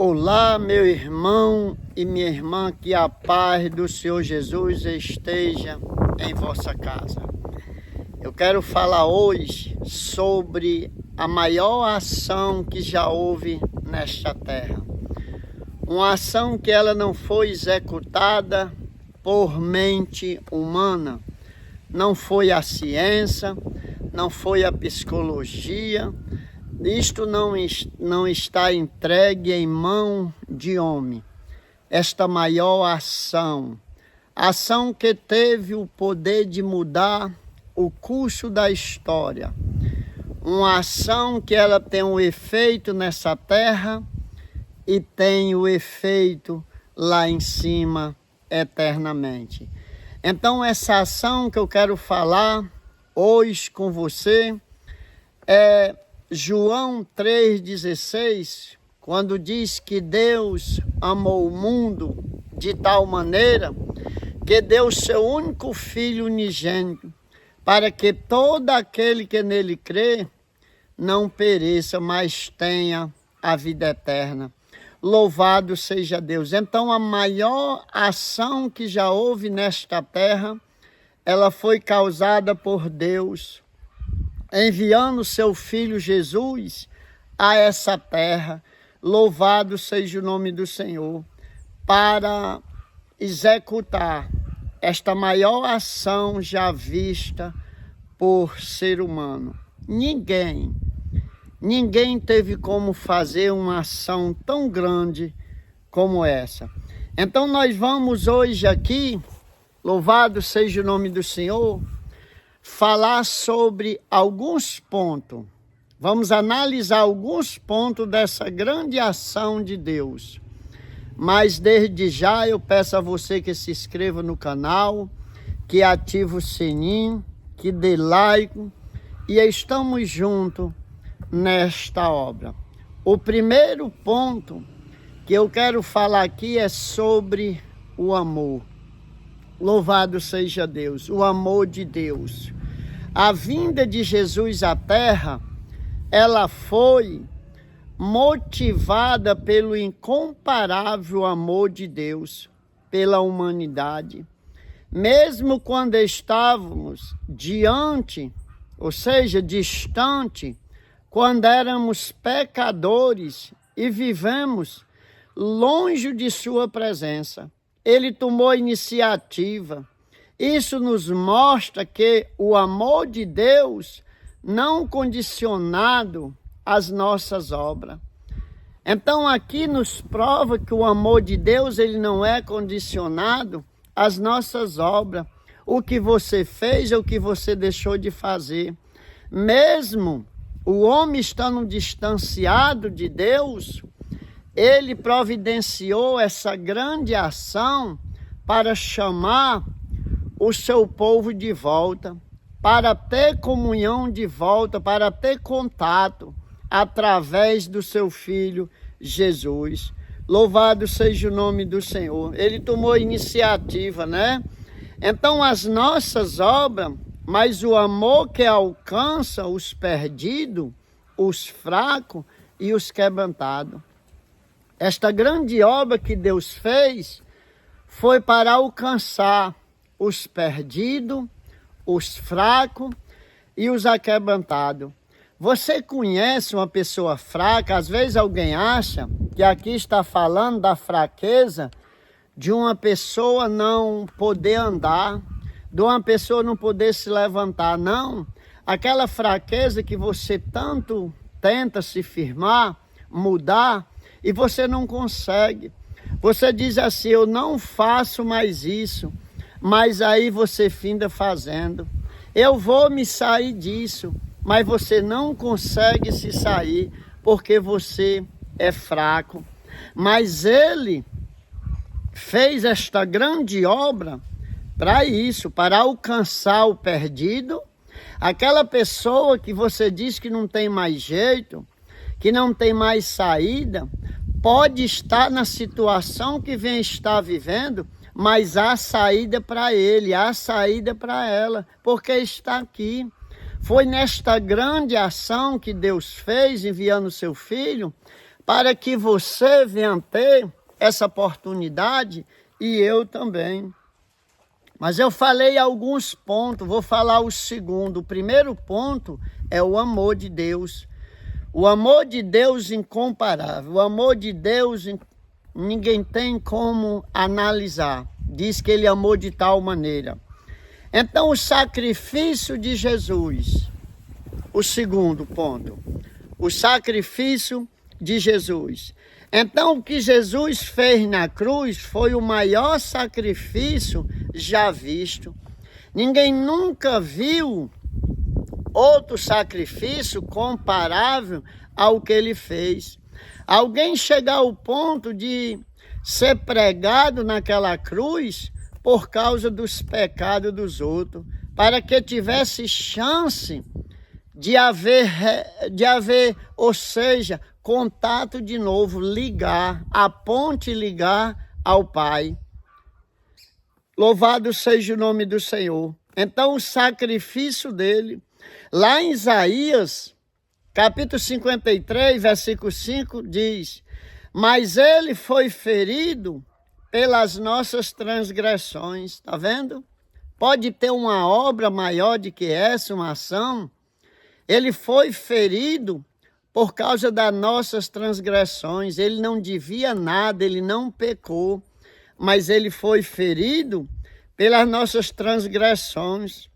Olá, meu irmão e minha irmã, que a paz do Senhor Jesus esteja em vossa casa. Eu quero falar hoje sobre a maior ação que já houve nesta terra. Uma ação que ela não foi executada por mente humana. Não foi a ciência, não foi a psicologia. Isto não está entregue em mão de homem. Esta maior ação que teve o poder de mudar o curso da história. Uma ação que ela tem um efeito nessa terra e tem o efeito lá em cima eternamente. Então essa ação que eu quero falar hoje com você é João 3,16, quando diz que Deus amou o mundo de tal maneira que deu seu único Filho unigênito, para que todo aquele que nele crê não pereça, mas tenha a vida eterna. Louvado seja Deus. Então a maior ação que já houve nesta terra, ela foi causada por Deus, enviando seu Filho Jesus a essa terra. Louvado seja o nome do Senhor, para executar esta maior ação já vista por ser humano. Ninguém teve como fazer uma ação tão grande como essa. Então nós vamos hoje aqui, louvado seja o nome do Senhor, falar sobre alguns pontos. Vamos analisar alguns pontos dessa grande ação de Deus. Mas desde já eu peço a você que se inscreva no canal, que ative o sininho, que dê like, e estamos juntos nesta obra. O primeiro ponto que eu quero falar aqui é sobre o amor. Louvado seja Deus, o amor de Deus. A vinda de Jesus à terra, ela foi motivada pelo incomparável amor de Deus pela humanidade. Mesmo quando estávamos diante, ou seja, distante, quando éramos pecadores e vivemos longe de sua presença, ele tomou iniciativa. Isso nos mostra que o amor de Deus não condicionado às nossas obras. Então aqui nos prova que o amor de Deus ele não é condicionado às nossas obras. O que você fez ou o que você deixou de fazer. Mesmo o homem estando distanciado de Deus, ele providenciou essa grande ação para chamar o seu povo de volta, para ter comunhão de volta, para ter contato através do seu Filho Jesus. Louvado seja o nome do Senhor. Ele tomou iniciativa, né? Então as nossas obras, mas o amor que alcança os perdidos, os fracos e os quebrantados. Esta grande obra que Deus fez foi para alcançar os perdidos, os fracos e os aquebrantados. Você conhece uma pessoa fraca? Às vezes alguém acha que aqui está falando da fraqueza de uma pessoa não poder andar, de uma pessoa não poder se levantar. Não, aquela fraqueza que você tanto tenta se firmar, mudar, e você não consegue. Você diz assim, eu não faço mais isso, mas aí você finda fazendo. Eu vou me sair disso, mas você não consegue se sair porque você é fraco. Mas ele fez esta grande obra para isso, para alcançar o perdido, aquela pessoa que você diz que não tem mais jeito, que não tem mais saída, pode estar na situação que vem estar vivendo, mas há saída para ele, há saída para ela, porque está aqui. Foi nesta grande ação que Deus fez, enviando seu Filho, para que você venha ter essa oportunidade e eu também. Mas eu falei alguns pontos, vou falar o segundo. O primeiro ponto é o amor de Deus. O amor de Deus incomparável. O amor de Deus ninguém tem como analisar. Diz que ele amou de tal maneira. Então o sacrifício de Jesus. O segundo ponto. O sacrifício de Jesus. Então, o que Jesus fez na cruz foi o maior sacrifício já visto. Ninguém nunca viu outro sacrifício comparável ao que ele fez. Alguém chegar ao ponto de ser pregado naquela cruz por causa dos pecados dos outros, para que tivesse chance de haver, ou seja, contato de novo, ligar, a ponte ligar ao Pai. Louvado seja o nome do Senhor. Então o sacrifício dele, lá em Isaías, capítulo 53, versículo 5, diz: mas ele foi ferido pelas nossas transgressões. Está vendo? Pode ter uma obra maior do que essa, uma ação. Ele foi ferido por causa das nossas transgressões. Ele não devia nada, ele não pecou, mas ele foi ferido pelas nossas transgressões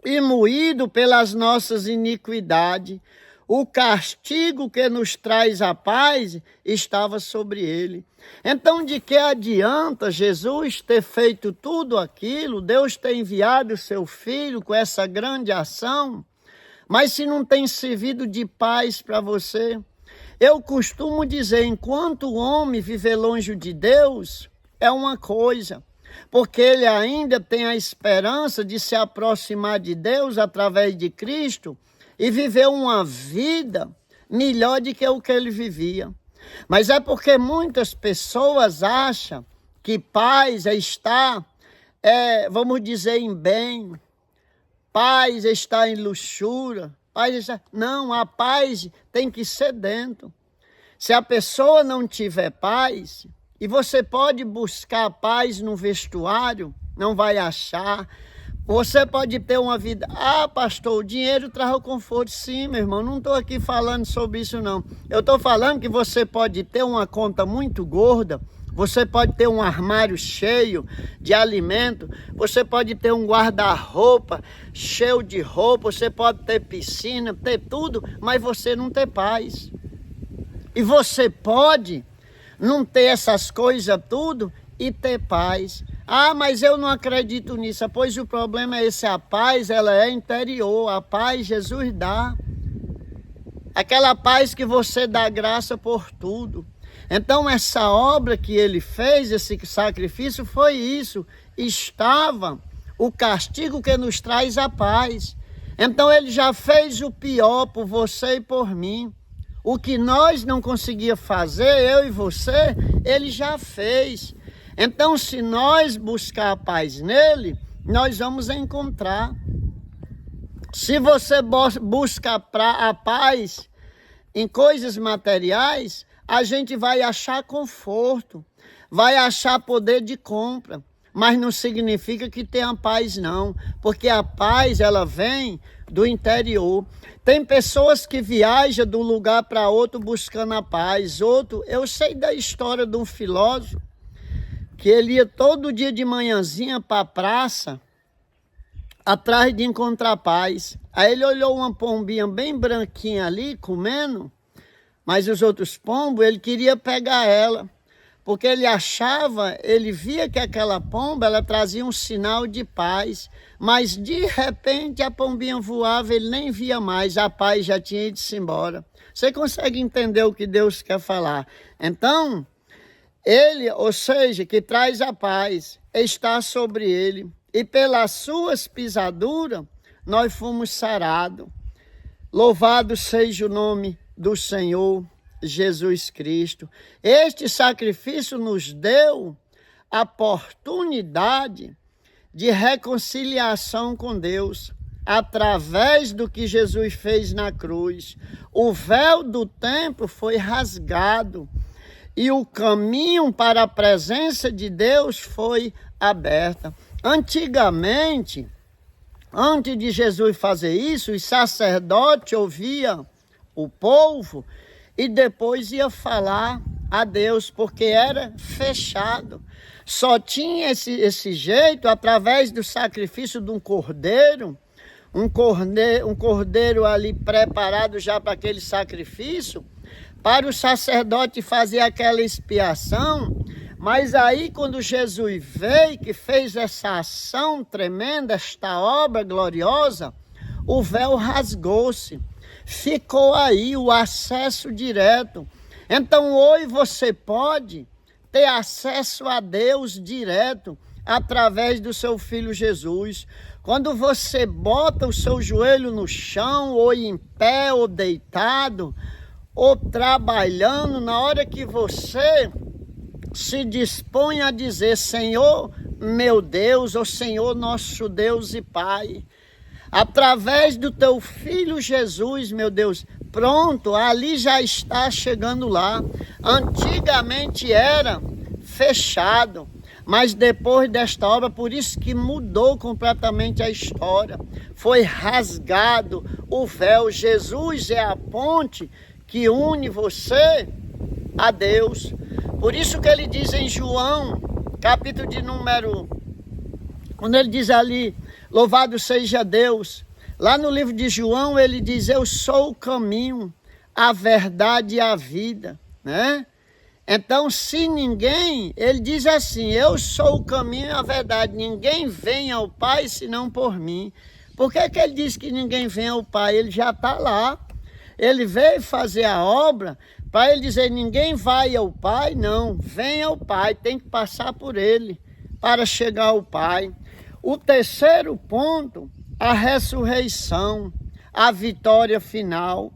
e moído pelas nossas iniquidades. O castigo que nos traz a paz estava sobre ele. Então, de que adianta Jesus ter feito tudo aquilo, Deus ter enviado o seu Filho com essa grande ação, mas se não tem servido de paz para você? Eu costumo dizer, enquanto o homem viver longe de Deus, é uma coisa, porque ele ainda tem a esperança de se aproximar de Deus através de Cristo e viver uma vida melhor do que o que ele vivia. Mas é porque muitas pessoas acham que paz é estar, vamos dizer, em bem, paz está em luxúria, paz está... Não, a paz tem que ser dentro. Se a pessoa não tiver paz, e você pode buscar paz no vestuário, não vai achar. Você pode ter uma vida... Ah, pastor, o dinheiro traz o conforto. Sim, meu irmão, não estou aqui falando sobre isso, não. Eu estou falando que você pode ter uma conta muito gorda, você pode ter um armário cheio de alimento, você pode ter um guarda-roupa cheio de roupa, você pode ter piscina, ter tudo, mas você não ter paz. E você pode não ter essas coisas tudo e ter paz. Ah, mas eu não acredito nisso. Pois o problema é esse, a paz, ela é interior, a paz Jesus dá. Aquela paz que você dá graça por tudo. Então essa obra que ele fez, esse sacrifício, foi isso. Estava o castigo que nos traz a paz. Então ele já fez o pior por você e por mim. O que nós não conseguíamos fazer, eu e você, ele já fez. Então se nós buscar a paz nele, nós vamos encontrar. Se você busca a paz em coisas materiais, a gente vai achar conforto, vai achar poder de compra, mas não significa que tenha paz não, porque a paz ela vem do interior. Tem pessoas que viajam de um lugar para outro buscando a paz. Eu sei da história de um filósofo, que ele ia todo dia de manhãzinha para a praça, atrás de encontrar paz. Aí ele olhou uma pombinha bem branquinha ali, comendo, mas os outros pombos, ele queria pegar ela, porque ele achava, ele via que aquela pomba, ela trazia um sinal de paz, mas de repente a pombinha voava, ele nem via mais, a paz já tinha ido-se embora. Você consegue entender o que Deus quer falar? Então, ele, ou seja, que traz a paz, está sobre ele, e pelas suas pisaduras, nós fomos sarados. Louvado seja o nome do Senhor Jesus Cristo. Este sacrifício nos deu a oportunidade de reconciliação com Deus. através do que Jesus fez na cruz. O véu do templo foi rasgado e o caminho para a presença de Deus foi aberto. Antigamente, antes de Jesus fazer isso, os sacerdotes ouviam o povo e depois ia falar a Deus, porque era fechado. Só tinha esse jeito através do sacrifício de um cordeiro ali preparado já para aquele sacrifício, para o sacerdote fazer aquela expiação. Mas aí quando Jesus veio, que fez essa ação tremenda, esta obra gloriosa, o véu rasgou-se. Ficou aí o acesso direto. Então hoje você pode ter acesso a Deus direto através do seu Filho Jesus. Quando você bota o seu joelho no chão, ou em pé, ou deitado, ou trabalhando, na hora que você se dispõe a dizer: Senhor meu Deus, ou Senhor nosso Deus e Pai, através do teu Filho Jesus, meu Deus, pronto, ali já está chegando lá. Antigamente era fechado, mas depois desta obra, por isso que mudou completamente a história. Foi rasgado o véu. Jesus é a ponte que une você a Deus. Por isso que ele diz em João, capítulo de número, quando ele diz ali, louvado seja Deus, lá no livro de João ele diz: eu sou o caminho, a verdade e a vida, né? Então, se ninguém, ele diz assim: eu sou o caminho e a verdade, ninguém vem ao Pai senão por mim. Por que ele diz que ninguém vem ao Pai? Ele já está lá, ele veio fazer a obra, para ele dizer: ninguém vai ao Pai, não, vem ao Pai, tem que passar por ele para chegar ao Pai. O terceiro ponto, a ressurreição, a vitória final.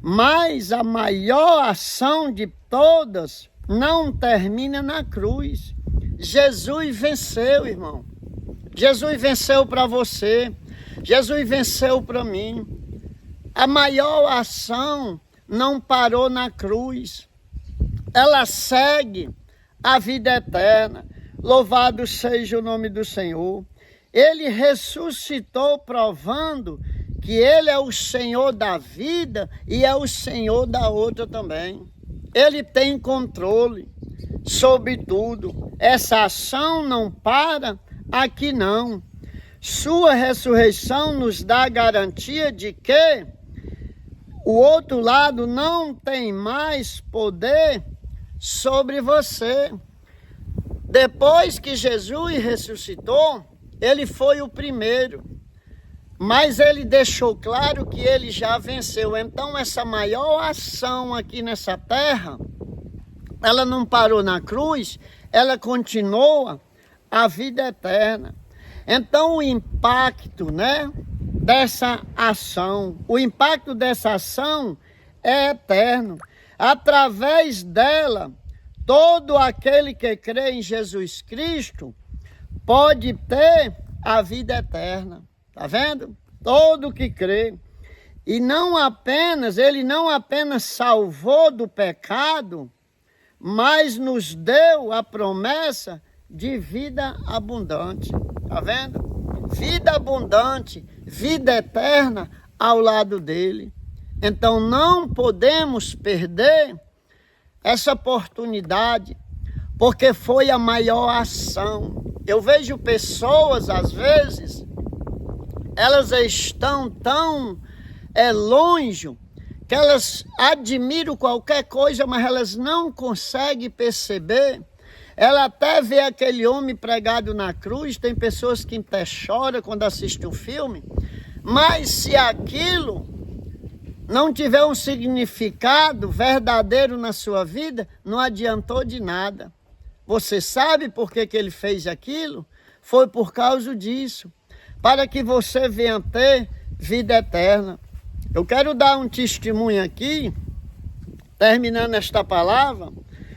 Mas a maior ação de todas não termina na cruz. Jesus venceu, irmão. Jesus venceu para você. Jesus venceu para mim. A maior ação não parou na cruz. Ela segue a vida eterna. Louvado seja o nome do Senhor. Ele ressuscitou provando que ele é o Senhor da vida e é o Senhor da outra também. Ele tem controle sobre tudo. Essa ação não para aqui não. Sua ressurreição nos dá a garantia de que o outro lado não tem mais poder sobre você. Depois que Jesus ressuscitou, ele foi o primeiro. Mas ele deixou claro que ele já venceu. Então essa maior ação aqui nessa terra, ela não parou na cruz, ela continua a vida eterna. Então o impacto, né, dessa ação, o impacto dessa ação é eterno. Através dela, todo aquele que crê em Jesus Cristo pode ter a vida eterna. Tá vendo? Todo que crê. E não apenas, ele não apenas salvou do pecado, mas nos deu a promessa de vida abundante. Tá vendo? Vida abundante, vida eterna ao lado dele. Então não podemos perder essa oportunidade, porque foi a maior ação. Eu vejo pessoas, às vezes, elas estão tão longe, que elas admiram qualquer coisa, mas elas não conseguem perceber. Ela até vê aquele homem pregado na cruz, tem pessoas que até choram quando assistem o filme, mas se aquilo não tiver um significado verdadeiro na sua vida, não adiantou de nada. Você sabe por que ele fez aquilo? Foi por causa disso, para que você venha ter vida eterna. Eu quero dar um testemunho aqui, terminando esta palavra,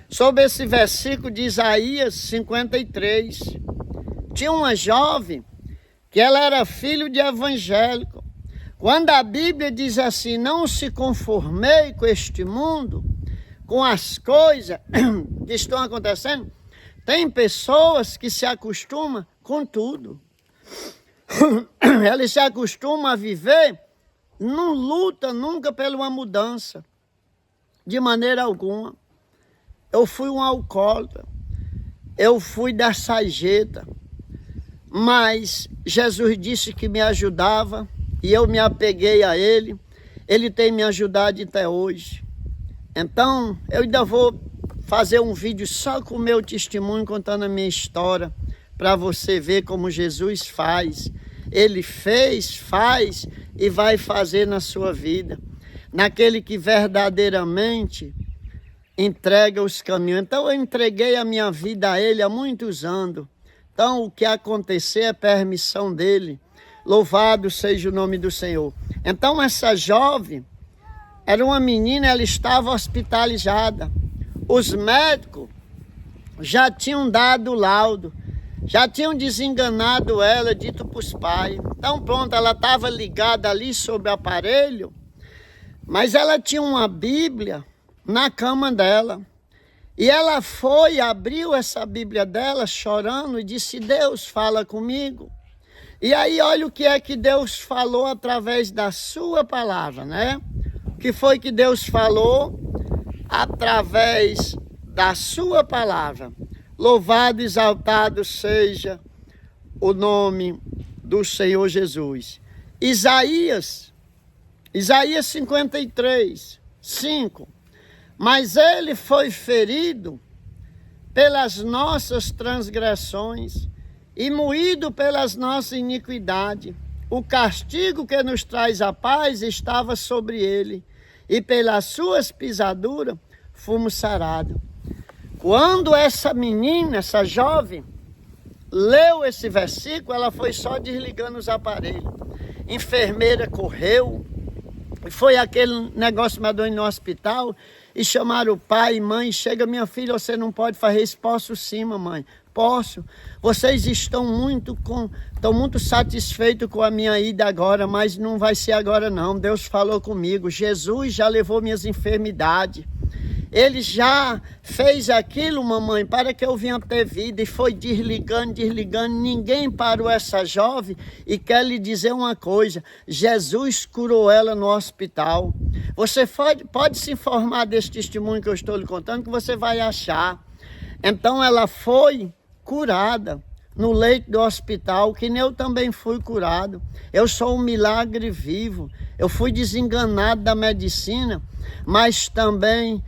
sobre esse versículo de Isaías 53. Tinha uma jovem que ela era filho de evangélico. Quando a Bíblia diz assim, não se conformei com este mundo, com as coisas que estão acontecendo, tem pessoas que se acostumam com tudo. Eles se acostumam a viver, não luta nunca por uma mudança, de maneira alguma. Eu fui um alcoólatra, eu fui da sarjeta, mas Jesus disse que me ajudava e eu me apeguei a Ele. Ele tem me ajudado até hoje. Então, eu ainda vou fazer um vídeo só com o meu testemunho, contando a minha história, para você ver como Jesus faz. Ele fez, faz e vai fazer na sua vida. Naquele que verdadeiramente entrega os caminhos. Então, eu entreguei a minha vida a Ele há muitos anos. Então, o que acontecer é permissão dEle. Louvado seja o nome do Senhor. Então, essa jovem era uma menina, ela estava hospitalizada. Os médicos já tinham dado laudo, já tinham desenganado ela, dito para os pais. Então pronto, ela estava ligada ali sobre o aparelho, mas ela tinha uma Bíblia na cama dela. E ela foi, abriu essa Bíblia dela chorando e disse, Deus fala comigo. E aí olha o que é que Deus falou através da sua palavra, né? O que foi que Deus falou através da sua palavra? Louvado e exaltado seja o nome do Senhor Jesus. Isaías 53, 5. Mas ele foi ferido pelas nossas transgressões e moído pelas nossas iniquidades. O castigo que nos traz a paz estava sobre ele, e pelas suas pisaduras fomos sarados. Quando essa menina, essa jovem, leu esse versículo, ela foi só desligando os aparelhos. Enfermeira correu, foi aquele negócio medonho no hospital, e chamaram o pai e mãe, chega, minha filha, você não pode fazer isso. Posso sim, mamãe, posso. Vocês estão muito satisfeitos com a minha ida agora, mas não vai ser agora não. Deus falou comigo, Jesus já levou minhas enfermidades. Ele já fez aquilo, mamãe, para que eu venha ter vida. E foi desligando. Ninguém parou essa jovem. E quer lhe dizer uma coisa, Jesus curou ela no hospital. Você pode se informar desse testemunho que eu estou lhe contando, que você vai achar. Então ela foi curada no leito do hospital, que nem eu também fui curado. Eu sou um milagre vivo. Eu fui desenganado da medicina, mas também,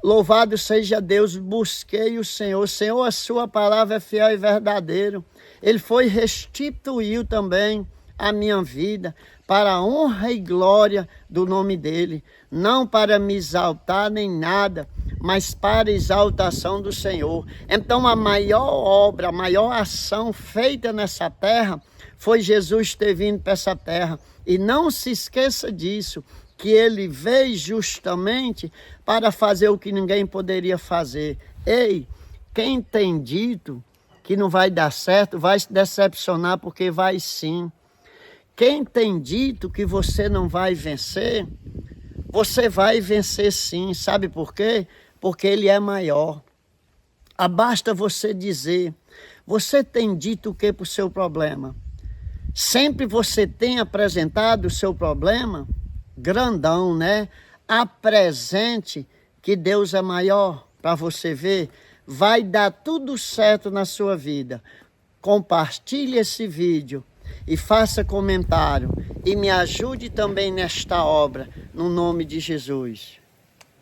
louvado seja Deus, busquei o Senhor. Senhor, a sua palavra é fiel e verdadeira. Ele foi restituiu também a minha vida para a honra e glória do nome dele. Não para me exaltar nem nada, mas para a exaltação do Senhor. Então a maior obra, a maior ação feita nessa terra foi Jesus ter vindo para essa terra. E não se esqueça disso, que ele veio justamente para fazer o que ninguém poderia fazer. Ei, quem tem dito que não vai dar certo, vai se decepcionar, porque vai sim. Quem tem dito que você não vai vencer, você vai vencer sim. Sabe por quê? Porque ele é maior. Basta você dizer, você tem dito o que para o seu problema? Sempre você tem apresentado o seu problema grandão, né? Apresente que Deus é maior, para você ver. Vai dar tudo certo na sua vida. Compartilhe esse vídeo e faça comentário. E me ajude também nesta obra, no nome de Jesus.